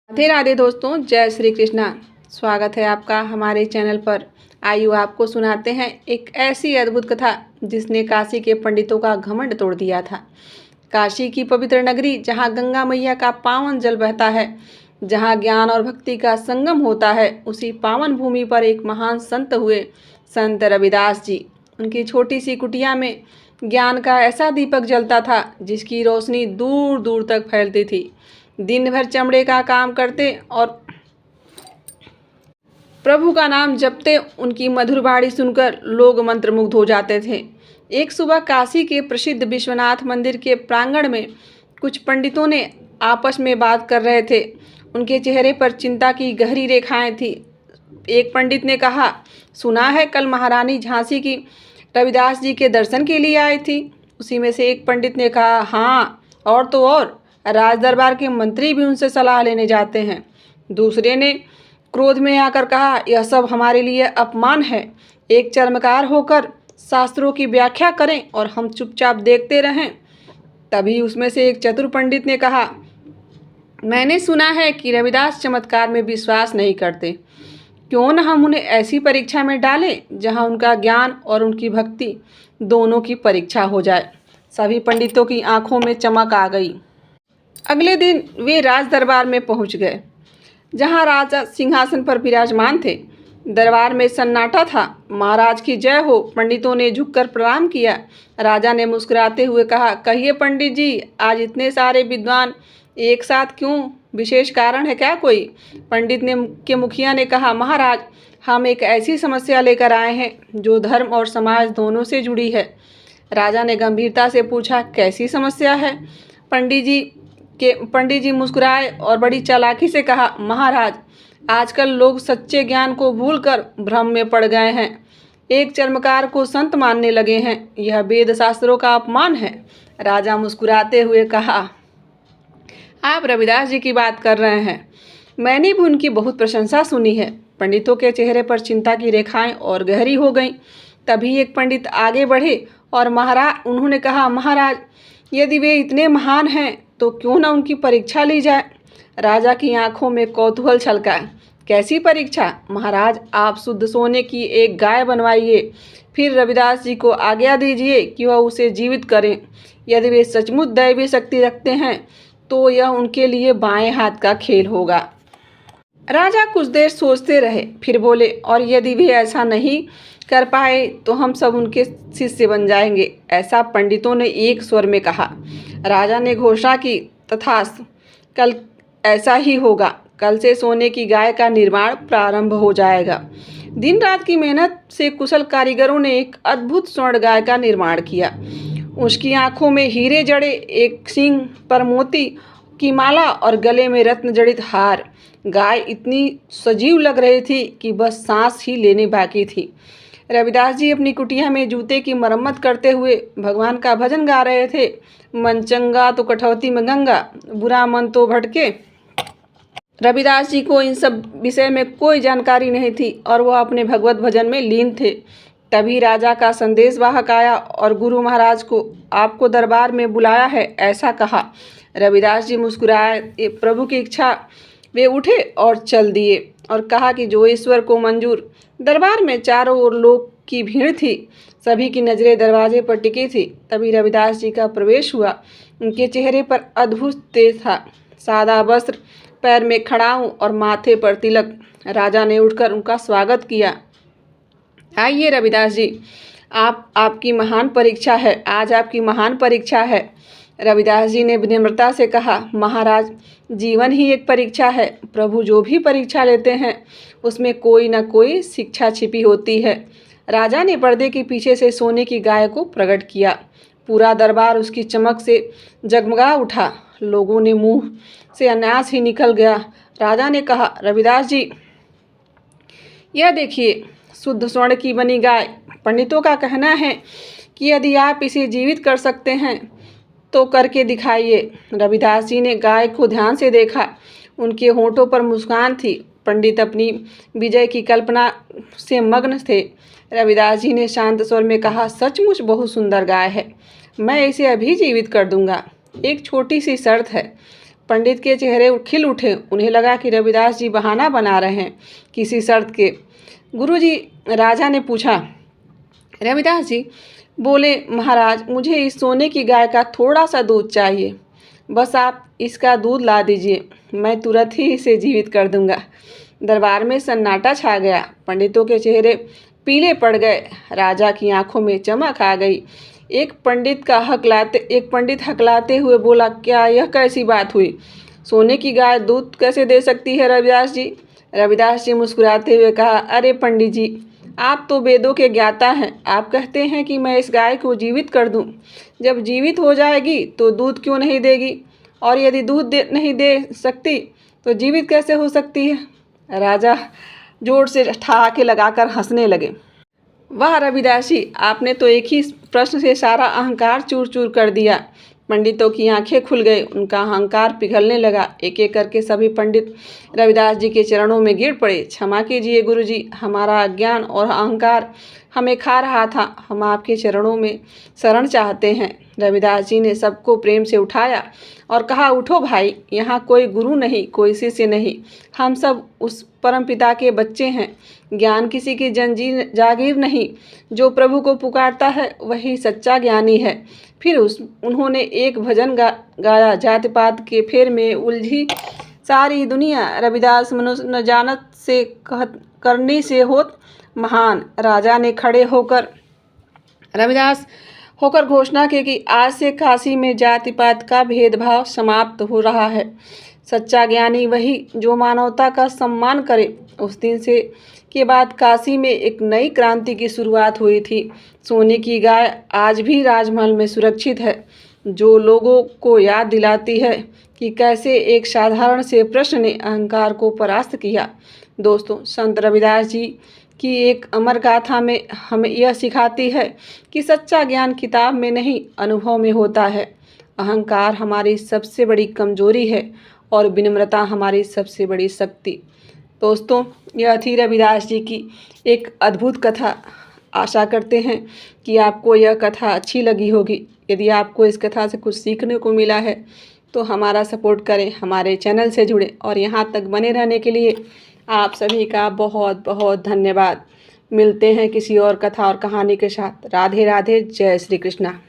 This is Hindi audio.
राधे राधे दोस्तों, जय श्री कृष्णा। स्वागत है आपका हमारे चैनल पर। आइए आपको सुनाते हैं एक ऐसी अद्भुत कथा जिसने काशी के पंडितों का घमंड तोड़ दिया था। काशी की पवित्र नगरी, जहां गंगा मैया का पावन जल बहता है, जहां ज्ञान और भक्ति का संगम होता है, उसी पावन भूमि पर एक महान संत हुए, संत रविदास जी। उनकी छोटी सी कुटिया में ज्ञान का ऐसा दीपक जलता था जिसकी रोशनी दूर दूर तक फैलती थी। दिन भर चमड़े का काम करते और प्रभु का नाम जपते उनकी मधुर वाणी सुनकर लोग मंत्रमुग्ध हो जाते थे। एक सुबह काशी के प्रसिद्ध विश्वनाथ मंदिर के प्रांगण में कुछ पंडितों ने आपस में बात कर रहे थे। उनके चेहरे पर चिंता की गहरी रेखाएं थी। एक पंडित ने कहा, सुना है कल महारानी झांसी की रविदास जी के दर्शन के लिए आई थी। उसी में से एक पंडित ने कहा, हाँ, और तो और राज दरबार के मंत्री भी उनसे सलाह लेने जाते हैं। दूसरे ने क्रोध में आकर कहा, यह सब हमारे लिए अपमान है। एक चर्मकार होकर शास्त्रों की व्याख्या करें और हम चुपचाप देखते रहें। तभी उसमें से एक चतुर पंडित ने कहा, मैंने सुना है कि रविदास चमत्कार में विश्वास नहीं करते। क्यों न हम उन्हें ऐसी परीक्षा में डालें जहां उनका ज्ञान और उनकी भक्ति दोनों की परीक्षा हो जाए। सभी पंडितों की आंखों में चमक आ गई। अगले दिन वे राज दरबार में पहुंच गए, जहां राजा सिंहासन पर विराजमान थे। दरबार में सन्नाटा था। महाराज की जय हो। पंडितों ने झुककर प्रणाम किया। राजा ने मुस्कुराते हुए कहा, कहिए पंडित जी, आज इतने सारे विद्वान एक साथ क्यों? विशेष कारण है क्या कोई? पंडित के मुखिया ने कहा, महाराज, हम एक ऐसी समस्या लेकर आए हैं जो धर्म और समाज दोनों से जुड़ी है। राजा ने गंभीरता से पूछा, कैसी समस्या है? पंडित जी मुस्कुराए और बड़ी चालाकी से कहा, महाराज, आजकल लोग सच्चे ज्ञान को भूलकर भ्रम में पड़ गए हैं। एक चर्मकार को संत मानने लगे हैं। यह वेद शास्त्रों का अपमान है। राजा मुस्कुराते हुए कहा, आप रविदास जी की बात कर रहे हैं। मैंने भी उनकी बहुत प्रशंसा सुनी है। पंडितों के चेहरे पर चिंता की रेखाएं और गहरी हो गईं। तभी एक पंडित आगे बढ़े और उन्होंने कहा, महाराज, यदि वे इतने महान हैं तो क्यों न उनकी परीक्षा ली जाए। राजा की आंखों में कौतूहल छलका। कैसी परीक्षा? महाराज, आप शुद्ध सोने की एक गाय बनवाइए, फिर रविदास जी को आज्ञा दीजिए कि वह उसे जीवित करें। यदि वे सचमुच दैवीय शक्ति रखते हैं तो यह उनके लिए बाएं हाथ का खेल होगा। राजा कुछ देर सोचते रहे, फिर बोले, और यदि वे ऐसा नहीं कर पाए तो हम सब उनके शिष्य बन जाएंगे। ऐसा पंडितों ने एक स्वर में कहा। राजा ने घोषणा की, तथास्तु, कल ऐसा ही होगा। कल से सोने की गाय का निर्माण प्रारंभ हो जाएगा। दिन रात की मेहनत से कुशल कारीगरों ने एक अद्भुत स्वर्ण गाय का निर्माण किया। उसकी आंखों में हीरे जड़े, एक सींग पर मोती की माला और गले में रत्न जड़ित हार। गाय इतनी सजीव लग रही थी कि बस सांस ही लेने बाकी थी। रविदास जी अपनी कुटिया में जूते की मरम्मत करते हुए भगवान का भजन गा रहे थे। मन चंगा तो कठौती में गंगा, बुरा मन तो भटके। रविदास जी को इन सब विषय में कोई जानकारी नहीं थी और वह अपने भगवत भजन में लीन थे। तभी राजा का संदेशवाहक आया और गुरु महाराज को आपको दरबार में बुलाया है, ऐसा कहा। रविदास जी मुस्कुराए। प्रभु की इच्छा वे उठे और चल दिए और कहा कि जो ईश्वर को मंजूर। दरबार में चारों ओर लोग की भीड़ थी। सभी की नजरें दरवाजे पर टिकी थी। तभी रविदास जी का प्रवेश हुआ। उनके चेहरे पर अद्भुत तेज था। सादा वस्त्र, पैर में खड़ाऊं और माथे पर तिलक। राजा ने उठकर उनका स्वागत किया। आइए रविदास जी, आपकी महान परीक्षा है। आज आपकी महान परीक्षा है। रविदास जी ने विनम्रता से कहा, महाराज, जीवन ही एक परीक्षा है। प्रभु जो भी परीक्षा लेते हैं उसमें कोई न कोई शिक्षा छिपी होती है। राजा ने पर्दे के पीछे से सोने की गाय को प्रकट किया। पूरा दरबार उसकी चमक से जगमगा उठा। लोगों ने मुंह से अनायास ही निकल गया। राजा ने कहा, रविदास जी, यह देखिए, शुद्ध स्वर्ण की बनी गाय। पंडितों का कहना है कि यदि आप इसे जीवित कर सकते हैं तो करके दिखाइए। रविदास जी ने गाय को ध्यान से देखा। उनके होठों पर मुस्कान थी। पंडित अपनी विजय की कल्पना से मग्न थे। रविदास जी ने शांत स्वर में कहा, सचमुच बहुत सुंदर गाय है। मैं इसे अभी जीवित कर दूंगा। एक छोटी सी शर्त है। पंडित के चेहरे खिल उठे। उन्हें लगा कि रविदास जी बहाना बना रहे हैं किसी शर्त के। गुरुजी, राजा ने पूछा। रविदास जी बोले, महाराज, मुझे इस सोने की गाय का थोड़ा सा दूध चाहिए। बस आप इसका दूध ला दीजिए, मैं तुरंत ही इसे जीवित कर दूंगा। दरबार में सन्नाटा छा गया। पंडितों के चेहरे पीले पड़ गए। राजा की आंखों में चमक आ गई। एक पंडित हकलाते हुए बोला, क्या यह कैसी बात हुई? सोने की गाय दूध कैसे दे सकती है रविदास जी? रविदास जी मुस्कुराते हुए कहा, अरे पंडित जी, आप तो वेदों के ज्ञाता हैं। आप कहते हैं कि मैं इस गाय को जीवित कर दूं। जब जीवित हो जाएगी तो दूध क्यों नहीं देगी? और यदि दूध नहीं दे सकती तो जीवित कैसे हो सकती है? राजा जोर से ठहाके लगाकर हंसने लगे। वाह रविदास जी, आपने तो एक ही प्रश्न से सारा अहंकार चूर चूर कर दिया। पंडितों की आंखें खुल गई। उनका अहंकार पिघलने लगा। एक एक करके सभी पंडित रविदास जी के चरणों में गिर पड़े। क्षमा कीजिए गुरुजी, हमारा अज्ञान और अहंकार हमें खा रहा था। हम आपके चरणों में शरण चाहते हैं। रविदास जी ने सबको प्रेम से उठाया और कहा, उठो भाई, यहाँ कोई गुरु नहीं, कोई शिष्य नहीं। हम सब उस परमपिता के बच्चे हैं। ज्ञान किसी की जागीर नहीं। जो प्रभु को पुकारता है वही सच्चा ज्ञानी है। फिर उन्होंने एक भजन गाया। जाति पात के फेर में उलझी सारी दुनिया, रविदास मनुष्य न जानत से करनी से होत महान। राजा ने खड़े होकर रविदास होकर घोषणा की कि आज से काशी में जाति पात का भेदभाव समाप्त हो रहा है। सच्चा ज्ञानी वही जो मानवता का सम्मान करे। उस दिन से के बाद काशी में एक नई क्रांति की शुरुआत हुई थी। सोने की गाय आज भी राजमहल में सुरक्षित है, जो लोगों को याद दिलाती है कि कैसे एक साधारण से प्रश्न ने अहंकार को परास्त किया। दोस्तों, संत रविदास जी की एक अमर गाथा में हमें यह सिखाती है कि सच्चा ज्ञान किताब में नहीं, अनुभव में होता है। अहंकार हमारी सबसे बड़ी कमजोरी है और विनम्रता हमारी सबसे बड़ी शक्ति। दोस्तों, यह थी रविदास जी की एक अद्भुत कथा। आशा करते हैं कि आपको यह कथा अच्छी लगी होगी। यदि आपको इस कथा से कुछ सीखने को मिला है तो हमारा सपोर्ट करें, हमारे चैनल से जुड़े और यहाँ तक बने रहने के लिए आप सभी का बहुत बहुत धन्यवाद। मिलते हैं किसी और कथा और कहानी के साथ। राधे राधे, जय श्री कृष्णा।